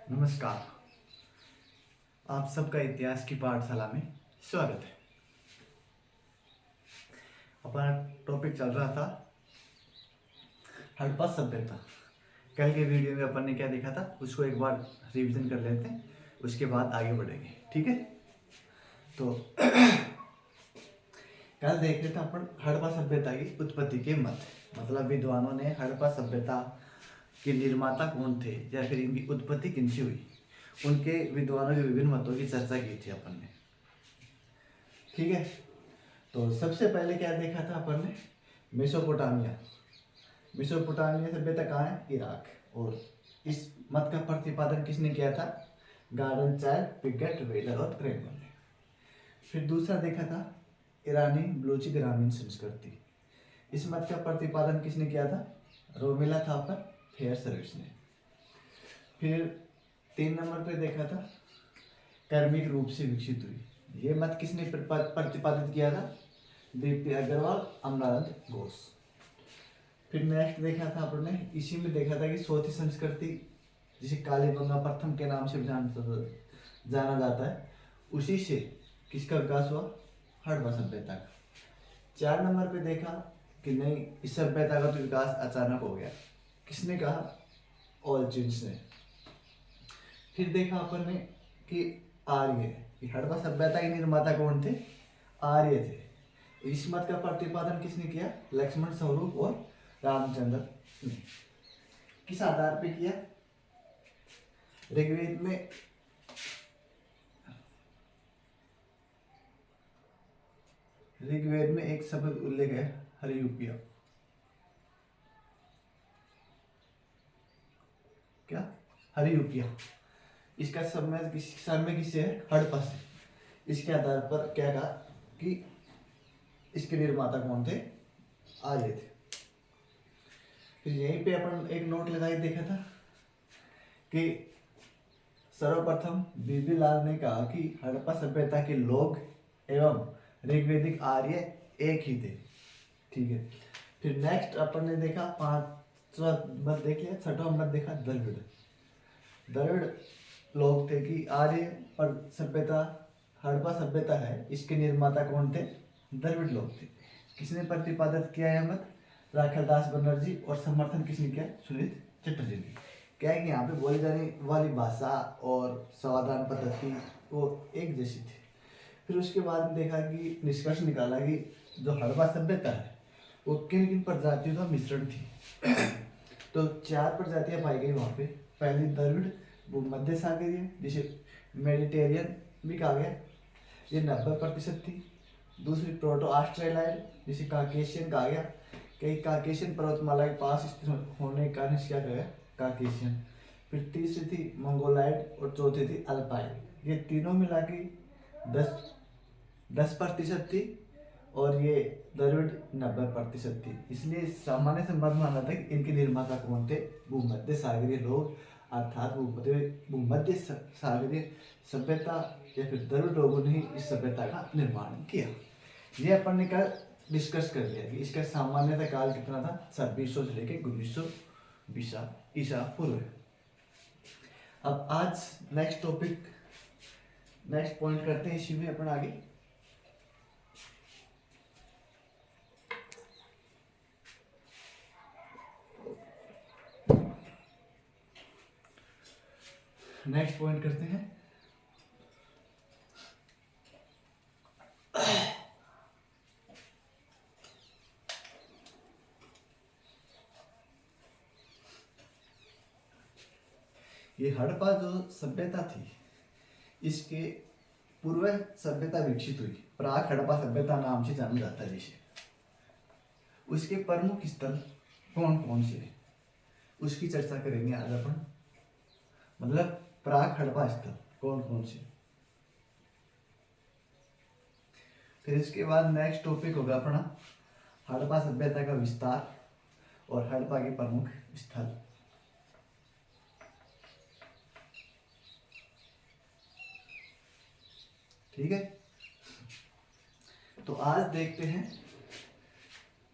नमस्कार। आप सबका इतिहास की पाठशाला में स्वागत है। अपना टॉपिक चल रहा था हड़प्पा सभ्यता। कल के वीडियो में अपन ने क्या देखा था उसको एक बार रिवीजन कर लेते हैं, उसके बाद आगे बढ़ेंगे। ठीक है, तो कल देख रहे थे अपन हड़प्पा सभ्यता की उत्पत्ति के मत, मतलब विद्वानों ने हड़प्पा सभ्यता के निर्माता कौन थे या फिर इनकी उत्पत्ति किनसे हुई, उनके विद्वानों के विभिन्न मतों की चर्चा की थी अपन ने। ठीक है, तो सबसे पहले क्या देखा था अपन ने, मेसोपोटामिया। मेसोपोटामिया सभ्यता कहाँ है? इराक। और इस मत का प्रतिपादन किसने किया था? गार्डन चाइल्ड, पिगेट, वेलर और क्रेमर ने। फिर दूसरा देखा था ईरानी बलूची ग्रामीण संस्कृति। इस मत का प्रतिपादन किसने किया था? रोमिला थापर, फेयर सर्विस ने। फिर 3 नंबर पे देखा था कर्मिक रूप से विकसित हुई। ये मत किसने प्रतिपादित किया था? दीप्ति अग्रवाल, अमरानंद घोष। फिर नेक्स्ट देखा था अपन ने, इसी में देखा था कि चौथी संस्कृति जिसे कालीबंगा प्रथम के नाम से जाना जाता है, उसी से किसका विकास हुआ? हड़प्पा सभ्यता का। 4 नंबर पे देखा कि नहीं, इस सभ्यता का तो विकास अचानक हो गया। किसने कहा? ऑलचिन्स ने। फिर देखा अपन ने कि आर्य, हड़प्पा सभ्यता के निर्माता कौन थे? आर्य थे। इस मत का प्रतिपादन किसने किया? लक्ष्मण स्वरूप और रामचंद्र ने। किस आधार पे किया? ऋग्वेद में एक शब्द उल्लेख है, हरियूपिया। क्या? हरियूपिया। इसका संबंध किससे है? हड़प्पा से। इसके आधार पर क्या कहा कि इसके निर्माता कौन थे? आर्य थे। फिर यहीं पे अपन एक नोट लगाई देखा था कि सर्वप्रथम बीबी लाल ने कहा कि हड़प्पा सभ्यता के लोग एवं ऋग्वेदिक आर्य एक ही थे। ठीक है, फिर नेक्स्ट अपन ने देखा 5वां मत देख लिया। 6वां मत देखा द्रविड़। द्रविड़ लोग थे कि आर्य और सभ्यता हड़प्पा सभ्यता है, इसके निर्माता कौन थे? द्रविड़ लोग थे। किसने प्रतिपादित किया यह मत? राखलदास बनर्जी। और समर्थन किसने किया? सुनील चटर्जी ने। क्या है कि यहाँ पे बोली जाने वाली भाषा और समाधान पद्धति वो एक जैसी थी। फिर उसके बाद में देखा कि निष्कर्ष निकाला कि जो हड़प्पा सभ्यता है वो किन किन प्रजातियों का मिश्रण थी। तो 4 प्रजातियां पाई गई वहाँ पे। पहली द्रविड़, वो मध्य सागरीय, जिसे मेडिटेरियन भी कहा गया, ये 90% थी। दूसरी प्रोटो ऑस्ट्रेलाइड, जिसे काकेशियन कहा गया, कई काकेशियन पर्वतमाला के पास स्थित होने के कारण क्या कहा गया? काकेशियन। फिर तीसरी थी मंगोलाइड और चौथी थी अल्पाइन। ये तीनों मिला के 10% थी और ये द्रविड़ 90% थी। इसलिए सामान्य से मत माना था कि इनके निर्माता कौन थे? भूमध्य सागरीय लोग, अर्थात भूमध्य सागरीय सभ्यता या फिर द्रविड़ लोगों ने ही इस सभ्यता का निर्माण किया। ये अपन ने कल डिस्कस कर लिया कि इसका सामान्यतः काल कितना था? 2600 से लेकर 1920 ईसा पूर्व। अब आज नेक्स्ट पॉइंट करते हैं, इसी में अपन आगे। नेक्स्ट पॉइंट करते हैं ये हड़प्पा जो सभ्यता थी, इसके पूर्व सभ्यता विकसित हुई, प्राक हड़प्पा सभ्यता नाम से जाना जाता है जिसे। उसके प्रमुख स्थल कौन कौन से हैं उसकी चर्चा करेंगे आज अपन। मतलब प्राक हड़प्पा स्थल कौन कौन से। फिर इसके बाद नेक्स्ट टॉपिक होगा अपना हड़प्पा सभ्यता का विस्तार और हड़प्पा के प्रमुख स्थल। ठीक है, तो आज देखते हैं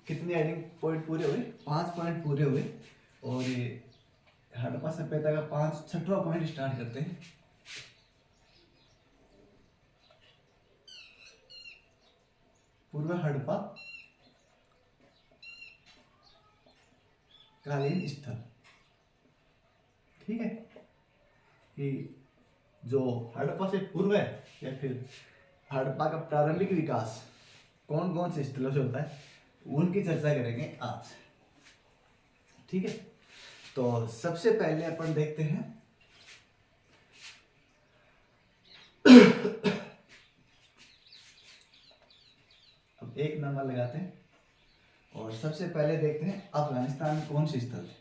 कितने एडिंग पॉइंट पूरे हुए। 5 पॉइंट पूरे हुए और ये हड़प्पा सभ्यता का 6वां पॉइंट स्टार्ट करते हैं। पूर्व हड़प्पा कालीन स्थल। ठीक है, कि जो हड़प्पा से पूर्व है या फिर हड़प्पा का प्रारंभिक विकास कौन कौन से स्थलों से होता है, उनकी चर्चा करेंगे आज। ठीक है, तो सबसे पहले अपन देखते हैं अब एक नंबर लगाते हैं और सबसे पहले देखते हैं अफगानिस्तान में कौन से स्थल थे।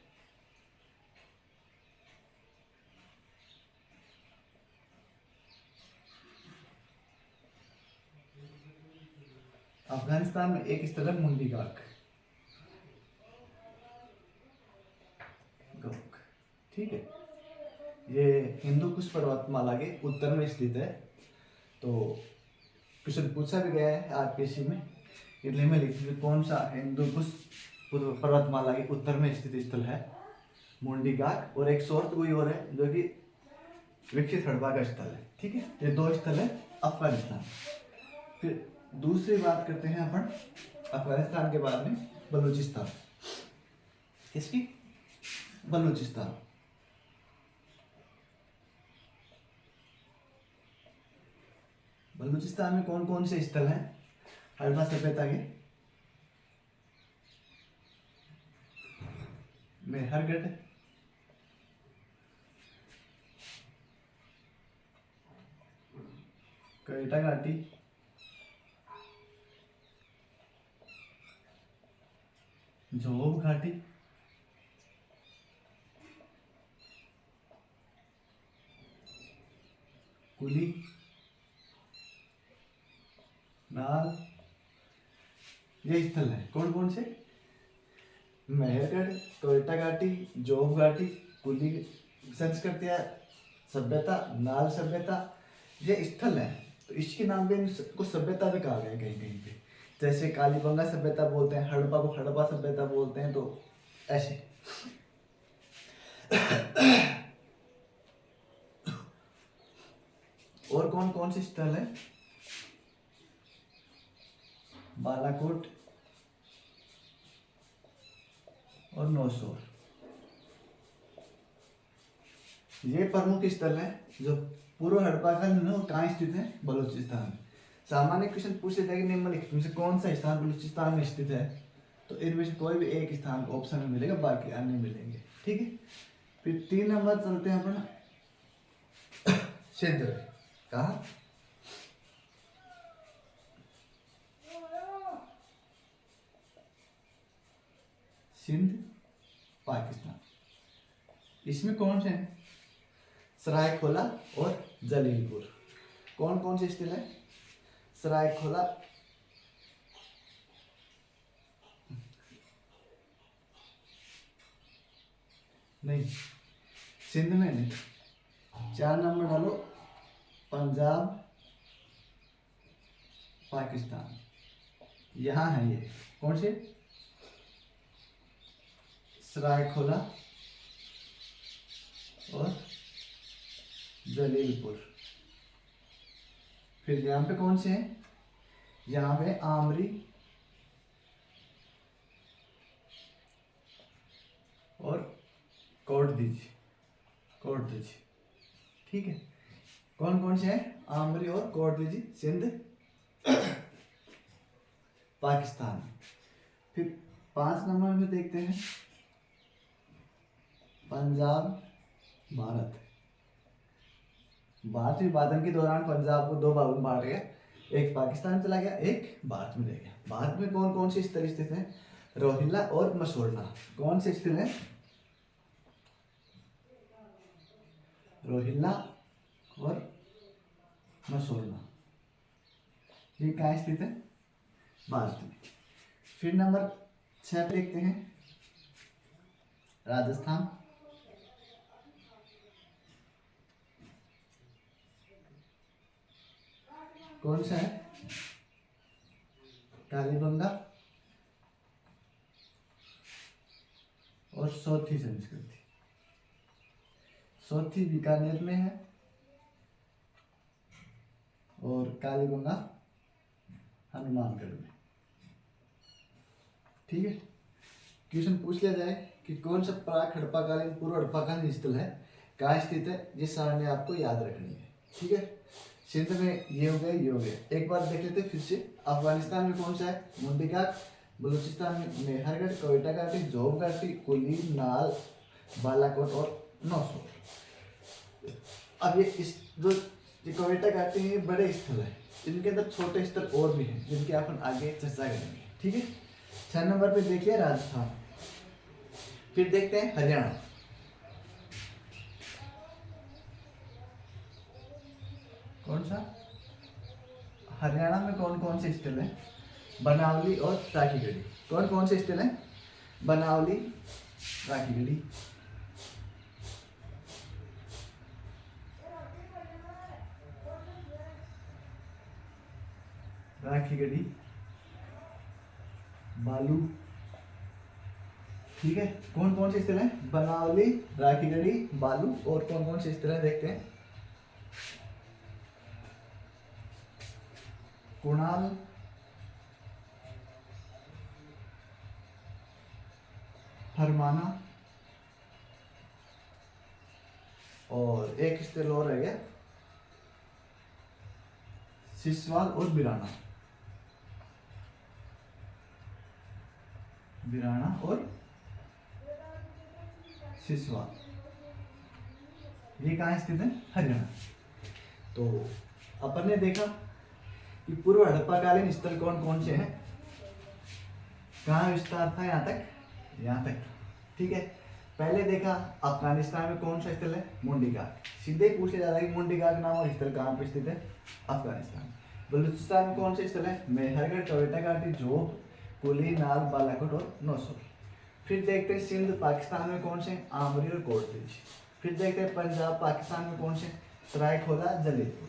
अफगानिस्तान में एक स्थल है मुंडी गाक। ठीक है, ये हिंदू कुश पर्वतमाला के उत्तर में स्थित है। तो क्वेश्चन पूछा भी गया है आरपीएससी में, इसलिए मैं लिख दूं कौन सा हिंदू कुश पर्वतमाला के उत्तर में स्थित स्थल है, मुंडी गाक। और एक शोर्त कोई और है जो कि विकसित हड़प्पा का स्थल है। ठीक है, ये 2 स्थल है अफगानिस्तान। फिर दूसरी बात करते हैं अपन अफगानिस्तान के बाद में बलूचिस्तान। किसकी? बलूचिस्तान। बलूचिस्तान में कौन कौन से स्थल हैं हड़प्पा सभ्यता के? मेहरगढ़, क्वेटा घाटी, जोब घाटी, कुली, नाल, ये स्थल है। कौन कौन से? मेहरगढ़, क्वेटा घाटी, जोब घाटी, कुली संस्कृतियां सभ्यता, नाल सभ्यता, ये स्थल है। तो इसके नाम पे कुछ सभ्यता भी कहा गया है कहीं कहीं पे, जैसे कालीबंगा सभ्यता बोलते हैं, हड़प्पा को हड़प्पा सभ्यता बोलते हैं। तो ऐसे और कौन कौन से स्थल है? बालाकोट और नौशेर, ये प्रमुख स्थल है जो पूर्व हड़प्पा का कहाँ स्थित है? बलूचिस्तान में। सामान्य क्वेश्चन पूछे जाएंगे निम्नलिखित में से कौन सा स्थान बलूचिस्तान में स्थित है, तो इनमें से कोई भी एक स्थान ऑप्शन में मिलेगा, बाकी अन्य मिलेंगे। ठीक है, फिर 3 नंबर चलते हैं अपना सिंध। कहा? सिंध, पाकिस्तान। इसमें कौन से हैं? सरायखोला और जलीलपुर। कौन कौन से स्थल है? सरायखोला, नहीं सिंध में नहीं। 4 नंबर डालो पंजाब, पाकिस्तान, यहाँ है ये। कौन से? सरायखोला और जलीलपुर। फिर यहाँ पे कौन से हैं? यहाँ पे आमरी और कोटदीज। ठीक है, कौन कौन से हैं? आमरी और कोटदीज, सिंध, पाकिस्तान। फिर 5 नंबर में देखते हैं पंजाब, भारत। भारत विभाजन के दौरान पंजाब को 2 भागों में बांट गया, एक पाकिस्तान में चला गया, एक भारत में रह गया। भारत में कौन कौन से स्थल स्थित हैं? रोहिल्ला और मसोलना। कौन से स्थल हैं? रोहिल्ला और मसोलना, ये कहाँ स्थित है? भारत में। फिर नंबर 6 पे देखते हैं राजस्थान। कौन सा है? कालीबंगा और चौथी संस्कृति। चौथी बीकानेर में है और कालीबंगा हनुमानगढ़ में। ठीक है, क्वेश्चन पूछ लिया जाए कि कौन सा प्राक हड़प्पाकालीन पूर्व हड़प्पाकालीन स्थल है, कहाँ स्थित है, ये सारणी आपको याद रखनी है। ठीक है, सिंध में ये हो गया, ये हो गया। एक बार देख लेते फिर से। अफगानिस्तान में कौन सा है, मुंडी घाट। बलूचिस्तान में मेहरगढ़, क्वेटा घाटी, जोब घाटी, कुली, नाल, बालाकोट और नौशेर। अब ये इस जो क्वेटा घाटी है बड़े स्थल है, इनके अंदर छोटे स्थल और भी हैं जिनकी अपन आगे चर्चा करेंगे। ठीक है, 6 नंबर पे देखिए राजस्थान। फिर देखते हैं हरियाणा। कौन सा, हरियाणा में कौन कौन से स्थल हैं, बनावली और राखीगढ़ी। कौन कौन से स्थल हैं, बनावली, राखीगढ़ी। राखीगढ़ी, बालू। ठीक है, कौन कौन से स्थल हैं, बनावली, राखीगढ़ी, बालू और कौन कौन से स्थल हैं देखते हैं। कुणाल, फरमाना और एक स्थल और रह गया सिसवाल और बिराना। बिराना और सिसवाल ये कहाँ स्थित है, हरियाणा। तो अपन ने देखा कि पूर्व हड़प्पाकालीन स्थल कौन कौन से हैं, कहाँ विस्तार था, यहाँ तक, यहाँ तक। ठीक है, पहले देखा अफगानिस्तान में कौन सा स्थल है, मुंडी घाट। सीधे पूछ लिया जा रहा है कि मुंडी घाट नामक स्थल कहाँ पर स्थित है, अफगानिस्तान। बलूचिस्तान में कौन से स्थल है, मेहरगढ़, क्वेटा घाटी, जोब, कुली, नाल, बालाकोट और नौशेर। फिर देखते हैं सिंध पाकिस्तान में कौन से, आमरी और कोटलीज। फिर देखते हैं पंजाब पाकिस्तान में कौन से, सरायखोला, जलीलपुर।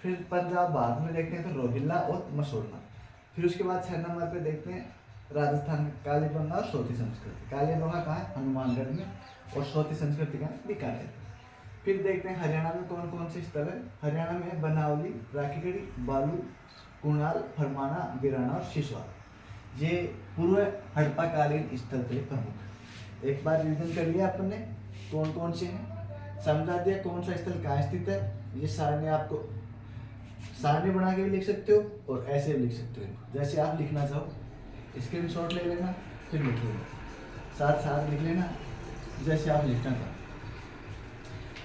फिर पंजाब भारत में देखते हैं तो रोहिल्ला और मसोरना। फिर उसके बाद 6 नंबर पे देखते हैं राजस्थान में कालीबंगा और सोती संस्कृति। कालीबंगा कहाँ है, हनुमानगढ़ में, और सोती संस्कृति कहाँ है, बीकानेर। फिर देखते हैं हरियाणा में कौन कौन से स्थल है। हरियाणा में बनावली, राखीगढ़ी, बालू, कुणाल, फरमाना, बिराना और सिसवाल ये पूर्व हड़प्पाकालीन स्थल थे प्रमुख। एक बार रिविजन कर लिया अपन ने कौन कौन से हैं, समझा दिया कौन सा स्थल कहाँ स्थित है। ये सारणी आपको सारणी बना के भी लिख सकते हो और ऐसे भी लिख सकते हो, जैसे आप लिखना चाहो। स्क्रीनशॉट ले लेना फिर लिख लेना, साथ साथ लिख लेना जैसे आप लिखना चाहो।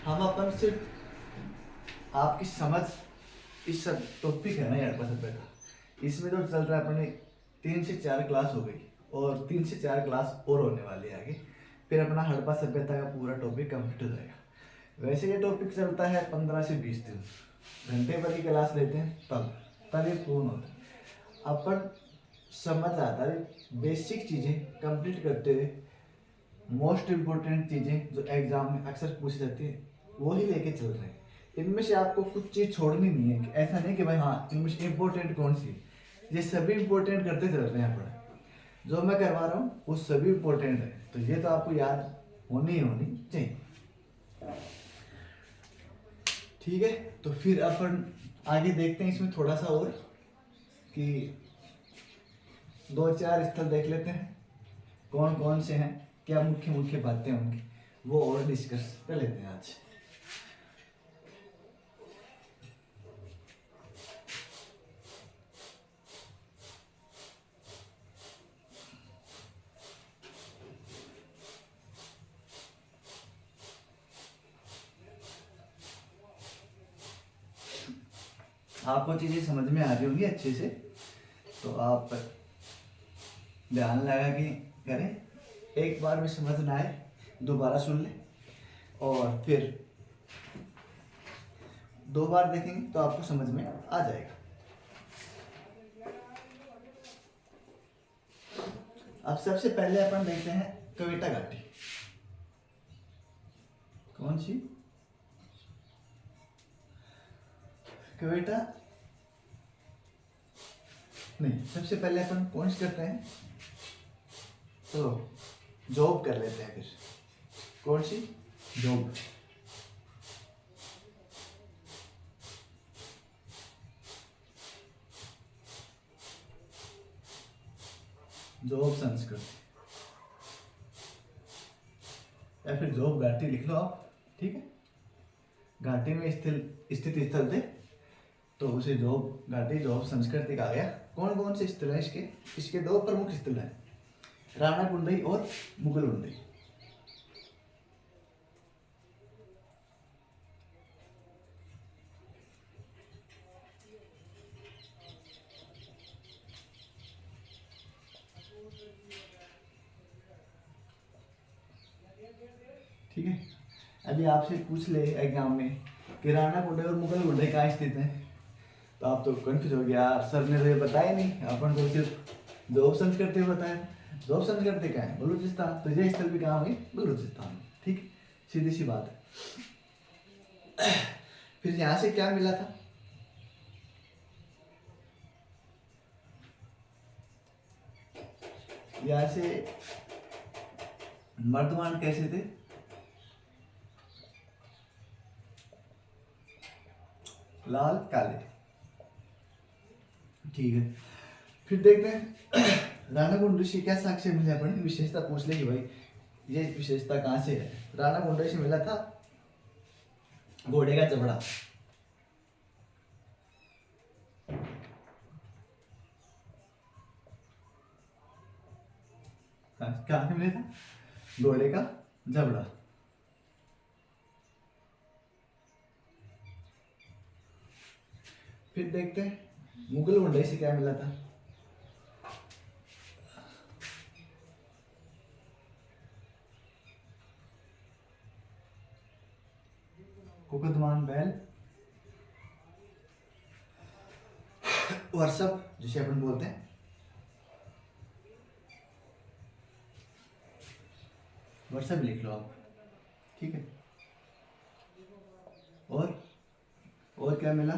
हम अपन सिर्फ आपकी समझ इस सब टॉपिक है ना हड़प्पा सभ्यता, इसमें जो चल रहा है अपने 3 से 4 क्लास हो गई और 3 से 4 क्लास और होने वाली है आगे, फिर अपना हड़प्पा सभ्यता का पूरा टॉपिक कंप्लीट हो जाएगा। वैसे ये टॉपिक चलता है 15 से 20 दिन, घंटे भर की क्लास लेते हैं तब ये पूर्ण होता है। अपन समझ आता है बेसिक चीज़ें कंप्लीट करते हुए मोस्ट इम्पोर्टेंट चीज़ें जो एग्जाम में अक्सर पूछी जाती है वही लेके चल रहे हैं। इनमें से आपको कुछ चीज़ छोड़नी नहीं है, ऐसा नहीं कि भाई हाँ इनमें से इम्पोर्टेंट कौन सी, ये सभी इम्पोर्टेंट करते चल रहे हैं अपन। जो मैं करवा रहा हूँ वो सभी इम्पोर्टेंट है, तो ये तो आपको याद होनी ही होनी चाहिए। ठीक है, तो फिर अपन आगे देखते हैं इसमें थोड़ा सा और कि 2-4 स्थल देख लेते हैं कौन कौन से हैं, क्या मुख्य मुख्य बातें होंगी वो और डिस्कस कर लेते हैं आज। आपको चीज़ें समझ में आ रही होंगी अच्छे से, तो आप ध्यान लगा के करें। एक बार में समझ ना आए दोबारा सुन लें और फिर 2 बार देखेंगे तो आपको समझ में आ जाएगा। अब सबसे पहले अपन देखते हैं क्वेटा घाटी। कौन सी, क्वेटा नहीं, सबसे पहले अपन कौन सी करते हैं, तो जॉब कर लेते हैं। फिर कौन सी, जॉब। जोब संस्कृति या फिर जोब घाटी लिख लो आप, ठीक है। घाटी में स्थित स्थल थे तो उसे जोब घाटी जोब संस्कृति कहा गया। कौन कौन से स्थल है इसके? इसके दो प्रमुख स्थल हैं, राणा कुंडई और मुगल कुंडई। ठीक है, अभी आपसे पूछ ले एग्जाम में कि राणा कुंडई और मुगल कुंडई कहाँ स्थित है, तो आप तो कंफ्यूज हो गया, सर ने तो ये बताया नहीं, अपन को सिर्फ जोब संस्कृति बताया। जोब संस्कृति क्या है? बलूचिस्तान। तो ये स्थल भी कहाँ हुई? बलूचिस्तान में, ठीक, सीधी सी बात है। फिर यहाँ से क्या मिला था? यहाँ से मर्दमान कैसे थे? लाल काले, ठीक है। फिर देखते हैं राणा कुंडई से क्या साक्ष्य मिले, अपन विशेषता पूछ ले कि भाई ये विशेषता कहाँ से है। राणा कुंडई से मिला था घोड़े का जबड़ा, कहाँ से मिला था? घोड़े का जबड़ा। फिर देखते हैं मुगल कुंडई से क्या मिला था। कुकदमान बैल, वर्षभ जिसे अपन बोलते हैं, वर्षभ लिख लो आप, ठीक है। और क्या मिला?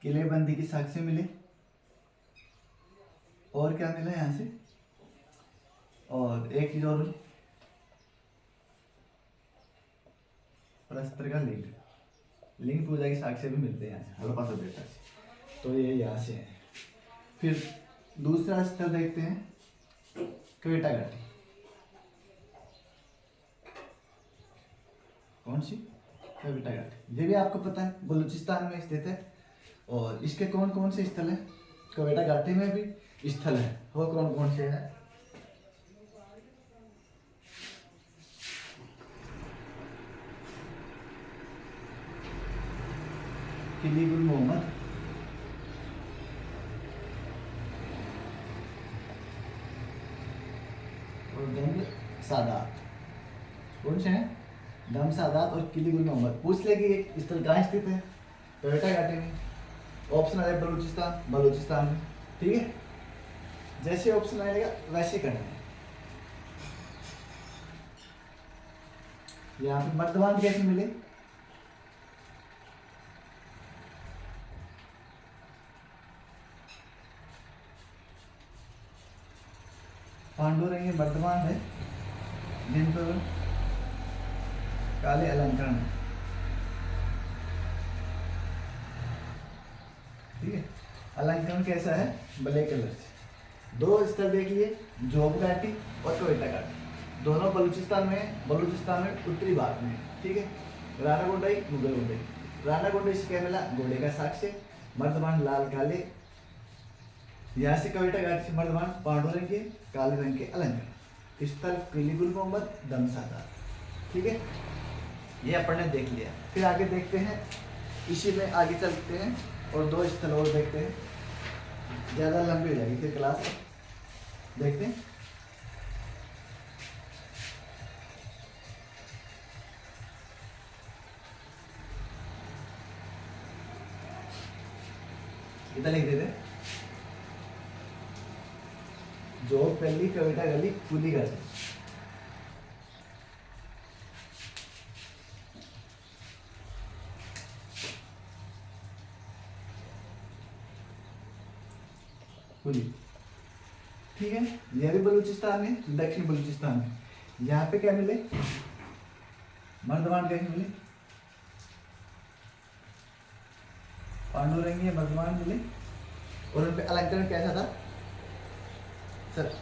किलेबंदी की साक्ष्य मिले। और क्या मिला यहाँ से? और एक चीज और, परस्पर का लिंग, लिंग पूजा की साक्ष्य भी मिलते हैं यहाँ से, हड़प्पा सभ्यता से। तो ये यहाँ से है। फिर दूसरा स्थल देखते हैं क्वेटा घाटी। कौन सी? क्वेटा घाटी। ये भी आपको पता है बलूचिस्तान में स्थित है। और इसके कौन कौन से स्थल हैं? क्वेटा घाटी में भी स्थल है, वो कौन कौन से हैं? किली गुल मोहम्मद, और दम सादात। कौन से हैं? दम सादात और किली गुल मोहम्मद। पूछ ले कि एक स्थल कहाँ स्थित है? क्वेटा घाटी में। ऑप्शन है बलूचिस्तान, बलूचिस्तान में, ठीक है। जैसे ऑप्शन आएगा वैसे करना है। यहाँ पे मर्दवान कैसे मिले? पांडुरंग मर्दवान है जिन पर काले अलंकरण है, ठीक है। अलंकरण कैसा है? ब्लैक कलर से। दो स्थल देख लिए, जोब घाटी और क्वेटा घाटी, दोनों बलूचिस्तान में, बलूचिस्तान में उत्तरी भाग में, ठीक है। राणा कुंडई, मुगल कुंडई। राणा कुंडई से क्या मिला? घोड़े का साक्ष्य, मर्दमान लाल काले। यहाँ से क्वेटा घाटी से मर्दमान पांडुरंग के काले रंग के अलंकरण। स्थल किली गुल मोहम्मद, दम सादात, ठीक है। ये अपन ने देख लिया। फिर आगे देखते हैं, इसी में आगे चलते हैं और दो स्थल और देखते हैं, ज़्यादा लंबी हो जाएगी फिर क्लास। देखते हैं इतना लिख देते, जो पहली क्वेटा गली कुली गली। कुली, ठीक है। यह भी बलूचिस्तान में, दक्षिण बलूचिस्तान में। यहाँ पे क्या मिले? मर्दवान कैसे मिले? पांडुरंगी मर्दवान मिले। और उन पे अलंकरण कैसा था? सर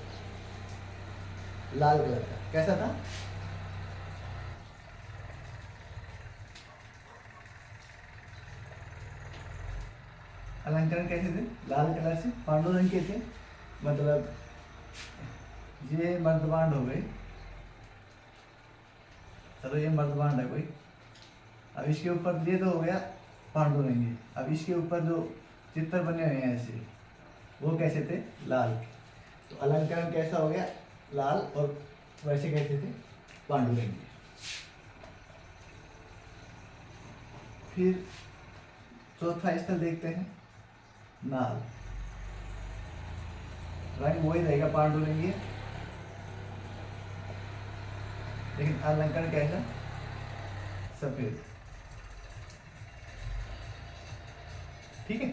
लाल कलर का कैसा था? अलंकरण कैसे थे? लाल कलर से पांडुरंग के थे। मतलब ये मर्दबांड हो गई, चलो ये मर्दबांड है कोई। अब इसके ऊपर ये तो हो गया पांडुरंगी। अब इसके ऊपर जो चित्र बने हुए हैं ऐसे, वो कैसे थे? लाल के। तो अलंकरण कैसा हो गया? लाल। और वैसे कैसे थे? पांडुरंगी। फिर चौथा स्थल देखते हैं, नाल। रंग वही रहेगा पांडुरंगी, लेकिन अलंकरण कैसा? सफेद। ठीक है,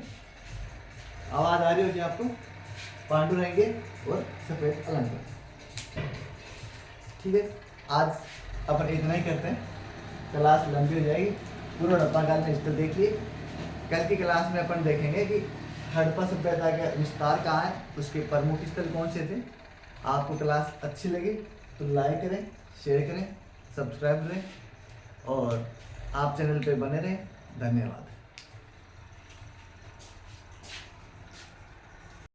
आवाज आ रही होगी आपको? पांडुरंगे और सफेद अलंकरण। ठीक है, आज अपन इतना ही करते हैं, क्लास लंबी हो जाएगी। पूरा हड़प्पा काल में स्थल देख लिए। कल की क्लास में अपन देखेंगे कि हड़प्पा सभ्यता का विस्तार कहाँ है, उसके प्रमुख स्थल कौन से थे। आपको क्लास अच्छी लगी तो लाइक करें, शेयर करें, सब्सक्राइब करें और आप चैनल पे बने रहें। धन्यवाद।